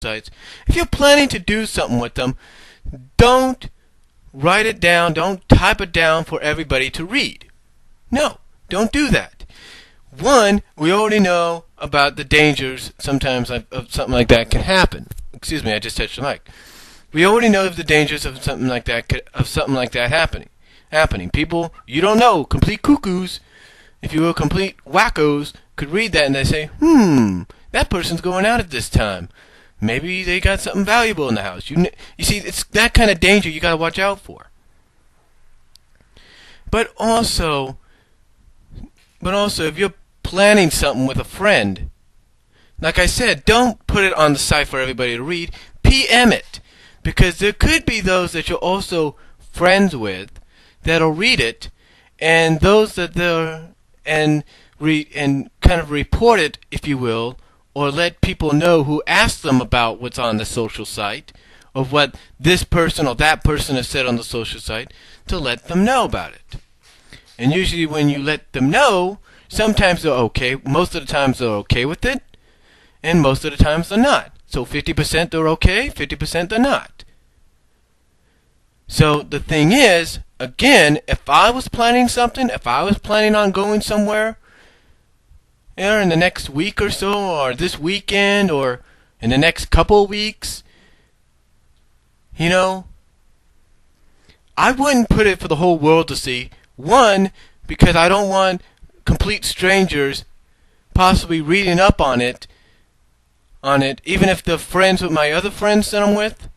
sites, if you're planning to do something with them, don't write it down, don't type it down for everybody to read. No, don't do that. One, we already know about the dangers sometimes of something like that can happen. Excuse me, I just touched the mic. We already know of the dangers of something like that happening. People you don't know, complete cuckoos, if you will, complete wackos, could read that and they say, that person's going out at this time. Maybe they got something valuable in the house. You see, it's that kind of danger you got to watch out for. But also, if you're planning something with a friend, like I said, don't put it on the site for everybody to read. PM it, because there could be those that you're also friends with that'll read it, and those that they're and kind of report it, if you will, or let people know who ask them about what's on the social site, or what this person or that person has said on the social site, to let them know about it. And usually when you let them know, sometimes they're okay, most of the times they're okay with it, and most of the times they're not. So 50% they're okay, 50% they're not. So the thing is, again, if I was planning something, if I was planning on going somewhere, in the next week or so, or this weekend, or in the next couple of weeks, I wouldn't put it for the whole world to see. One, because I don't want complete strangers possibly reading up on it, even if they're friends with my other friends that I'm with.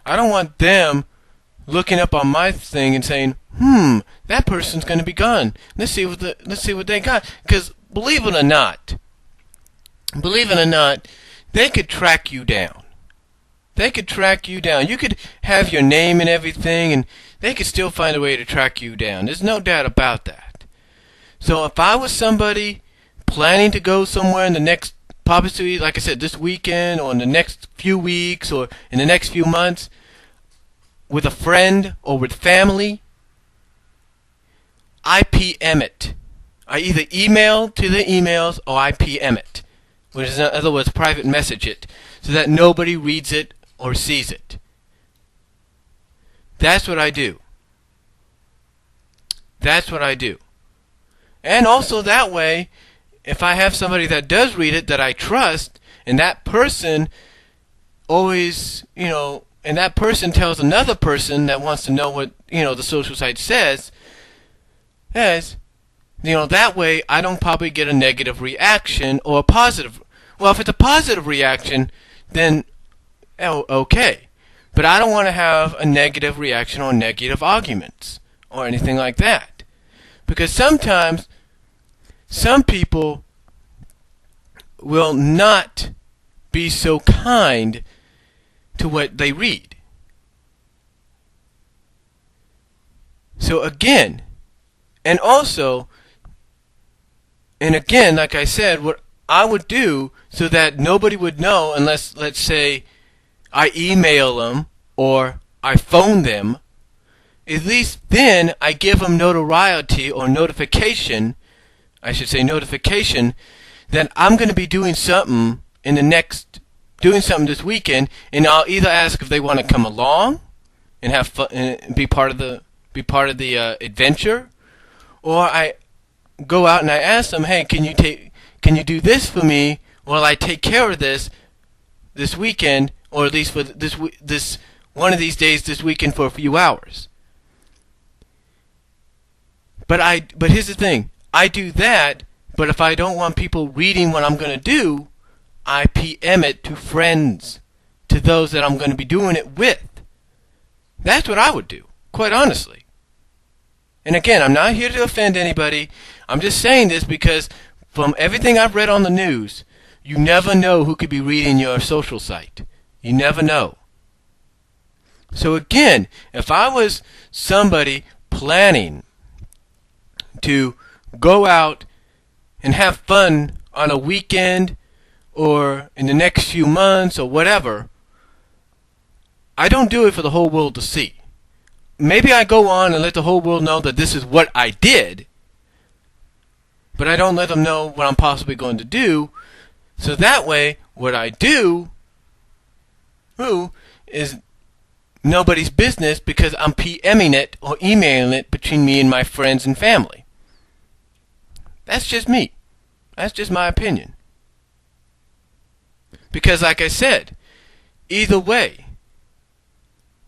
I don't want them looking up on my thing and saying, that person's going to be gone. Let's see what they got. Because believe it or not, they could track you down. You could have your name and everything, and they could still find a way to track you down. There's no doubt about that. So if I was somebody planning to go somewhere in the next, probably, like I said, this weekend, or in the next few weeks, or in the next few months, with a friend or with family, I PM it. I either email to the emails or I PM it, which is in other words, private message it, so that nobody reads it or sees it. That's what I do. And also that way, if I have somebody that does read it that I trust, and that person always, and that person tells another person that wants to know what, the social site says, that way I don't probably get a negative reaction or a positive. Well, if it's a positive reaction, then okay. But I don't want to have a negative reaction or negative arguments or anything like that. Because sometimes some people will not be so kind to what they read. So again, and again, like I said, what I would do so that nobody would know unless, let's say, I email them or I phone them, at least then I give them notoriety or notification, that I'm going to be doing something this weekend, and I'll either ask if they want to come along and have fun and be part of the adventure, or I go out and I ask them, hey, can you do this for me while I take care of this weekend, or at least for this one of these days this weekend for a few hours. But here's the thing, I do that, but if I don't want people reading what I'm going to do, I PM it to friends, to those that I'm going to be doing it with. That's what I would do, quite honestly. And again, I'm not here to offend anybody. I'm just saying this because from everything I've read on the news, you never know who could be reading your social site. You never know. So again, if I was somebody planning to go out and have fun on a weekend or in the next few months or whatever, I don't do it for the whole world to see. Maybe I go on and let the whole world know that this is what I did, but I don't let them know what I'm possibly going to do. So that way, what I do who is nobody's business because I'm PMing it or emailing it between me and my friends and family. That's just me. That's just my opinion. Because like I said, either way,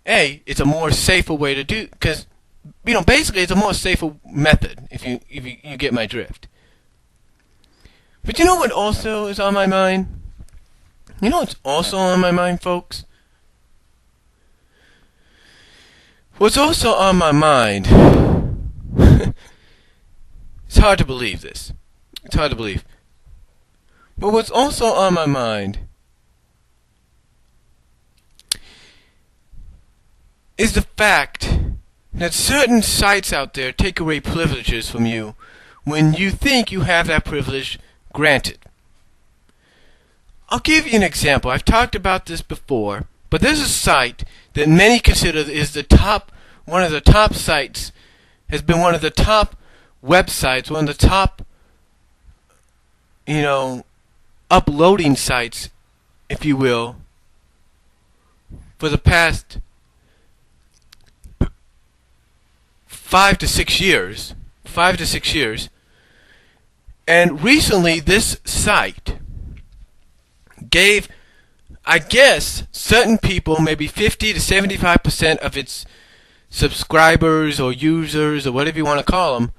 it's a more safer way to do, because basically it's a more safer method if you get my drift. But you know what also is on my mind? You know what's also on my mind, folks? What's also on my mind, it's hard to believe this. It's hard to believe. But what's also on my mind is the fact that certain sites out there take away privileges from you when you think you have that privilege granted. I'll give you an example. I've talked about this before, but there's a site that many consider is one of the top sites, has been one of the top websites, one of the top, uploading sites, if you will, for the past 5 to 6 years. And recently this site gave, I guess, certain people, maybe 50 to 75% of its subscribers or users or whatever you want to call them,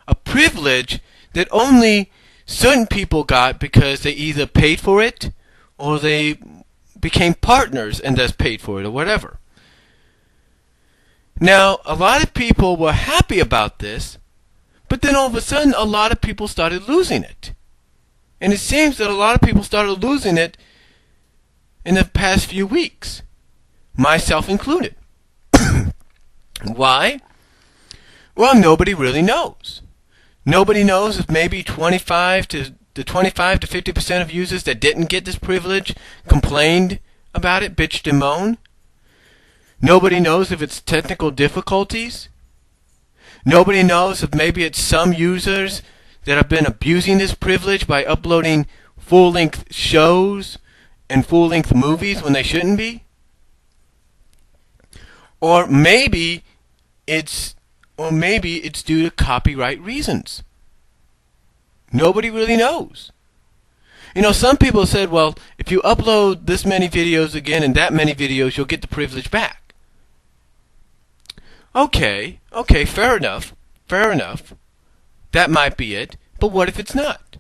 a privilege that only certain people got because they either paid for it or they became partners and thus paid for it or whatever. Now, a lot of people were happy about this, but then all of a sudden a lot of people started losing it. And it seems that a lot of people started losing it in the past few weeks, myself included. Why? Well, nobody really knows. Nobody knows if maybe 25 to 50% of users that didn't get this privilege complained about it, bitched and moaned. Nobody knows if it's technical difficulties. Nobody knows if maybe it's some users that have been abusing this privilege by uploading full-length shows and full-length movies when they shouldn't be. Or maybe it's due to copyright reasons. Nobody really knows. Some people said, well, if you upload this many videos again and that many videos, you'll get the privilege back. Okay, fair enough. That might be it, but what if it's not?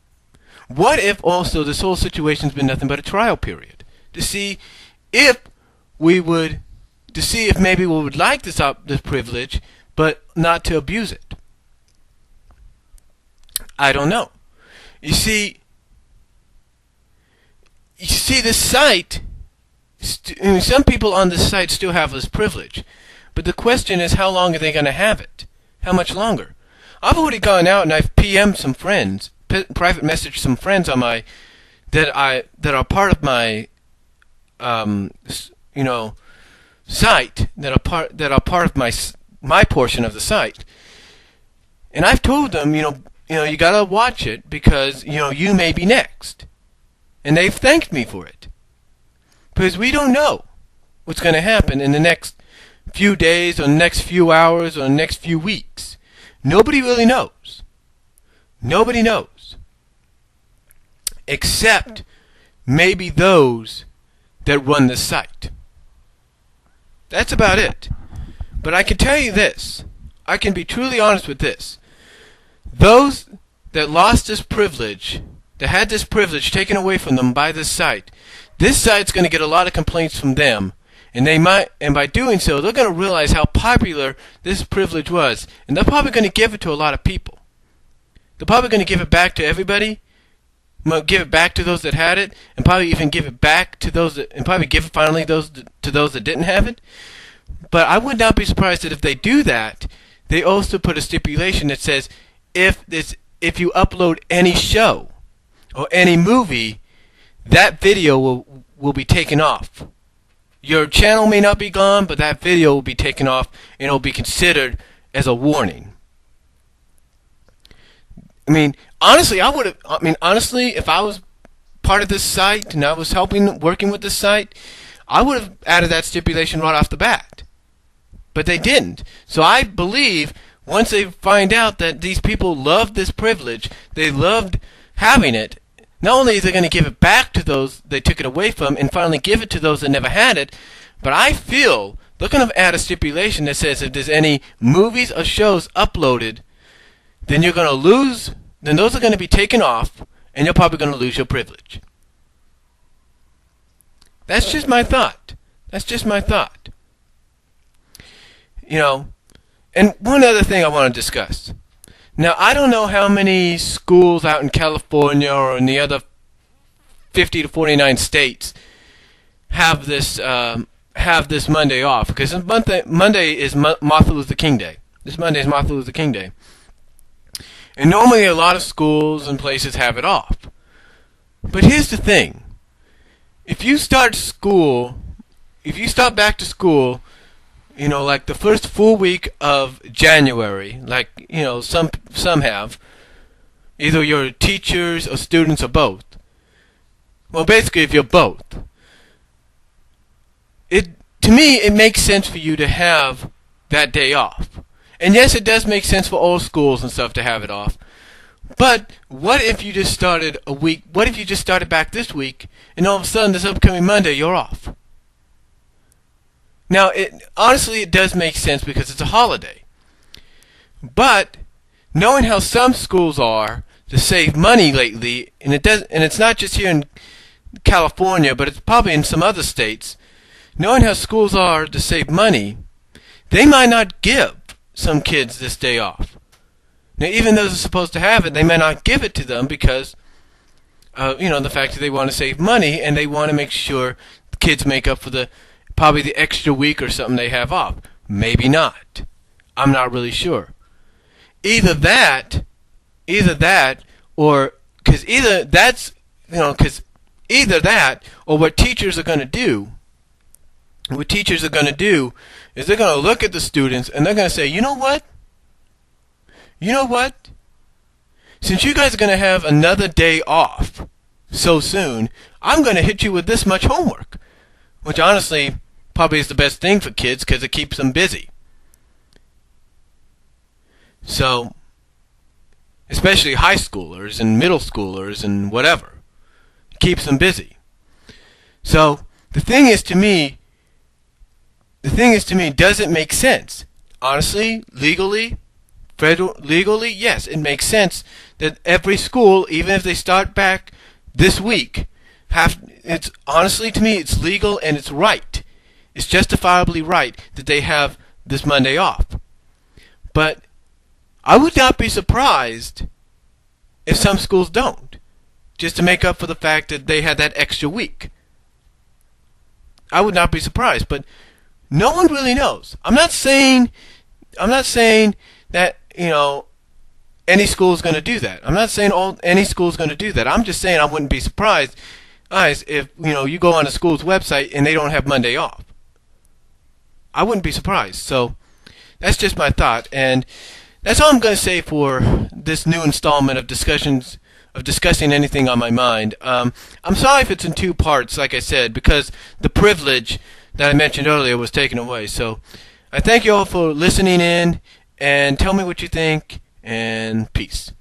What if also this whole situation's been nothing but a trial period? To see if maybe we would like this privilege, but not to abuse it. I don't know. You see this site, some people on this site still have this privilege. But the question is, how long are they going to have it? How much longer? I've already gone out and I've PM'd some friends, private messaged some friends on my that are part of my site, that are part of my portion of the site. And I've told them, you got to watch it because you may be next. And they've thanked me for it. Because we don't know what's going to happen in the next few days or the next few hours or the next few weeks. Nobody really knows. Nobody knows. Except maybe those that run the site. That's about it. But I can tell you this. I can be truly honest with this. Those that lost this privilege, that had this privilege taken away from them by this site's going to get a lot of complaints from them. And by doing so, they're going to realize how popular this privilege was. And they're probably going to give it to a lot of people. They're probably going to give it back to everybody. Give it back to those that had it. And probably even give it back to those and probably give it finally to those that didn't have it. But I would not be surprised that if they do that, they also put a stipulation that says if you upload any show or any movie, that video will be taken off. Your channel may not be gone, but that video will be taken off and it'll be considered as a warning. Honestly, if I was part of this site and I was working with this site, I would have added that stipulation right off the bat. But they didn't. So I believe once they find out that these people loved this privilege, they loved having it, not only is they going to give it back to those they took it away from and finally give it to those that never had it, but I feel they're going to add a stipulation that says if there's any movies or shows uploaded, then you're going to lose, then those are going to be taken off, and you're probably going to lose your privilege. That's just my thought. That's just my thought. You know, and one other thing I want to discuss. Now, I don't know how many schools out in California or in the other 50 to 49 states have this Monday off, because Monday is Martin Luther King Day. This Monday is Martin Luther King Day. And normally a lot of schools and places have it off. But here's the thing. If you start back to school, you know, like the first full week of January, like, you know, some have, either you're teachers or students or both. Well, basically, if you're both, to me, it makes sense for you to have that day off. And yes, it does make sense for all schools and stuff to have it off. But what if you just started a week? What if you just started back this week, and all of a sudden, this upcoming Monday, you're off? Now, honestly, it does make sense because it's a holiday. But knowing how some schools are to save money lately, and it's not just here in California, but it's probably in some other states. Knowing how schools are to save money, they might not give some kids this day off. Now, even though they're supposed to have it, they may not give it to them because, you know, the fact that they want to save money and they want to make sure the kids make up for probably the extra week or something they have off. Maybe not. I'm not really sure. Either that, or because either that, or what teachers are going to do. What teachers are going to do is they're going to look at the students and they're going to say, you know what? Since you guys are going to have another day off so soon, I'm going to hit you with this much homework. Which honestly probably is the best thing for kids because it keeps them busy. So, especially high schoolers and middle schoolers and whatever. It keeps them busy. So, the thing is to me, does it make sense? Honestly, legally, yes, it makes sense that every school, even if they start back this week, honestly to me, it's legal and it's right. It's justifiably right that they have this Monday off. But I would not be surprised if some schools don't, just to make up for the fact that they had that extra week. I would not be surprised, but no one really knows. I'm not saying that, you know, any school is going to do that. I'm not saying any school is going to do that. I'm just saying I wouldn't be surprised, guys, if, you know, you go on a school's website and they don't have Monday off. I wouldn't be surprised. So that's just my thought, and that's all I'm going to say for this new installment of discussing anything on my mind. I'm sorry if it's in two parts, like I said, because the privilege that I mentioned earlier was taken away. So I thank you all for listening in, and tell me what you think, and peace.